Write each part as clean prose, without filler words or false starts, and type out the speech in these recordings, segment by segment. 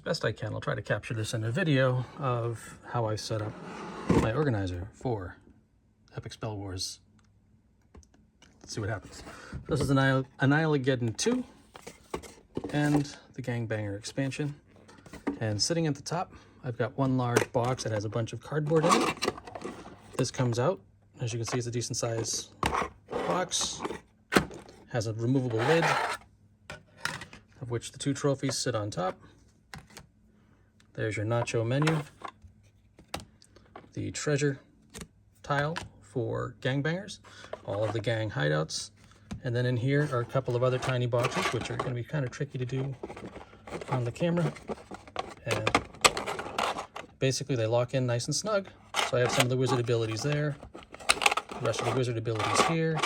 best I can. I'll try to capture this in a video of how I set up my organizer for Epic Spell Wars. Let's see what happens. This is Annihilageddon 2 and the Gangbanger expansion. And sitting at the top, I've got one large box that has a bunch of cardboard in it. This comes out. As you can see, it's a decent size box. Has a removable lid, of which the 2 trophies sit on top. There's your Nacho menu, the treasure tile for gangbangers, all of the gang hideouts, and then in here are a couple of other tiny boxes, which are going to be kind of tricky to do on the camera. And basically they lock in nice and snug. So I have some of the wizard abilities there, the rest of the wizard abilities here,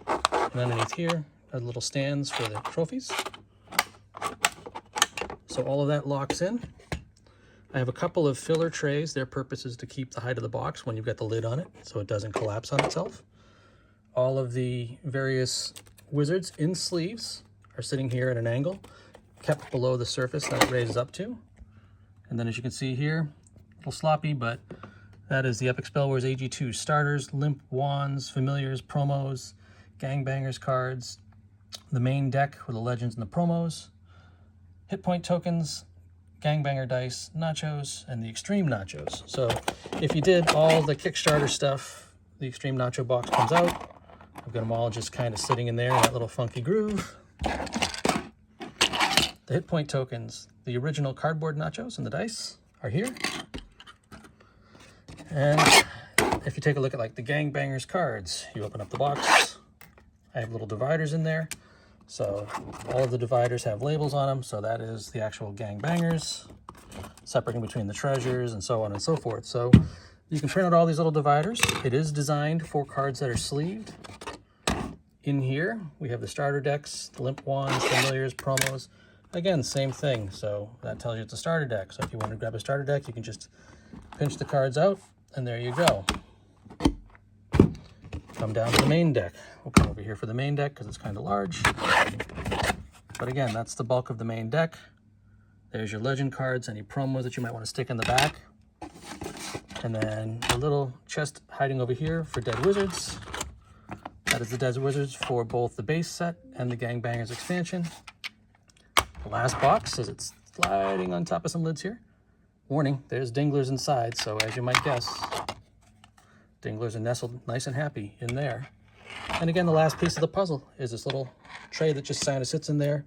and underneath here are the little stands for the trophies. So all of that locks in. I have a couple of filler trays. Their purpose is to keep the height of the box when you've got the lid on it so it doesn't collapse on itself. All of the various wizards in sleeves are sitting here at an angle, kept below the surface that it raises up to. And then as you can see here, a little sloppy, but that is the Epic Spell Wars AG2 starters, limp wands, familiars, promos, gangbangers cards, the main deck with the legends and the promos, hit point tokens, gangbanger dice, nachos, and the Xtreme nachos. So if you did all the Kickstarter stuff, the Xtreme nacho box comes out. I've got them all just kind of sitting in there in that little funky groove. The hit point tokens, the original cardboard nachos and the dice are here. And if you take a look at like the gangbangers cards, you open up the box. I have little dividers in there. So all of the dividers have labels on them. So that is the actual gangbangers, separating between the treasures and so on and so forth. So you can print out all these little dividers. It is designed for cards that are sleeved. In here, we have the starter decks, the limp wands, familiars, promos. Again, same thing. So that tells you it's a starter deck. So if you want to grab a starter deck, you can just pinch the cards out and there you go. Come down to the main deck. We'll come over here for the main deck because it's kind of large. But again, that's the bulk of the main deck. There's your legend cards, any promos that you might want to stick in the back. And then a little chest hiding over here for dead wizards. That is the dead wizards for both the base set and the Gangbangers expansion. The last box, as it's sliding on top of some lids here. Warning, there's dinglers inside, so as you might guess, dinglers are nestled nice and happy in there. And again, the last piece of the puzzle is this little tray that just kind of sits in there,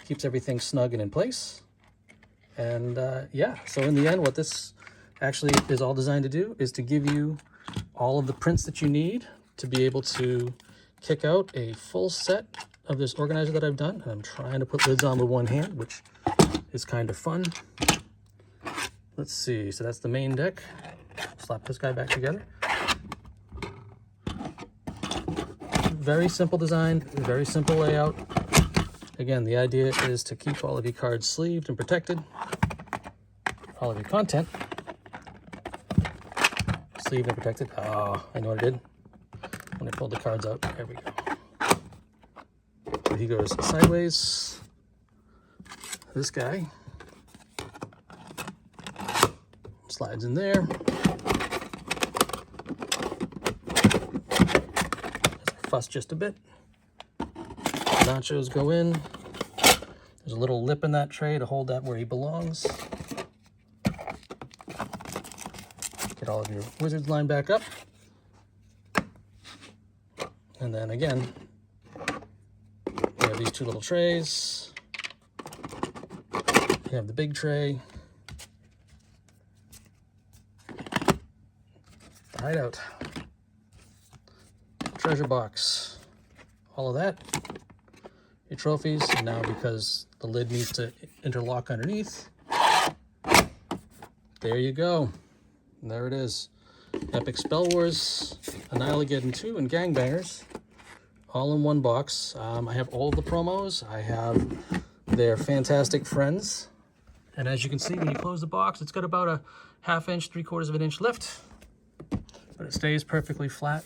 keeps everything snug and in place. And yeah, so in the end, what this actually is all designed to do is to give you all of the prints that you need to be able to kick out a full set of this organizer that I've done. I'm trying to put lids on with one hand, which is kind of fun. Let's see, so that's the main deck. Slap this guy back together. Very simple design, very simple layout. Again, the idea is to keep all of your cards sleeved and protected. All of your content sleeved and protected. Oh, I know what I did when I pulled the cards out. There we go. So he goes sideways. This guy slides in there. Fuss just a bit. Nachos go in. There's a little lip in that tray to hold that where he belongs. Get all of your wizards lined back up. And then again, we have these 2 little trays. We have the big tray. The hideout. Treasure box. All of that. Your trophies. And now because the lid needs to interlock underneath, there you go. And there it is. Epic Spell Wars, Annihilageddon 2, and Gangbangers, all in one box. I have all of the promos. I have their fantastic friends. And as you can see, when you close the box, it's got about a 1/2 inch, 3/4 of an inch lift. But it stays perfectly flat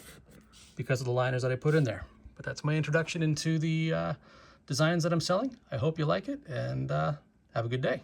because of the liners that I put in there. But that's my introduction into the designs that I'm selling. I hope you like it, and have a good day.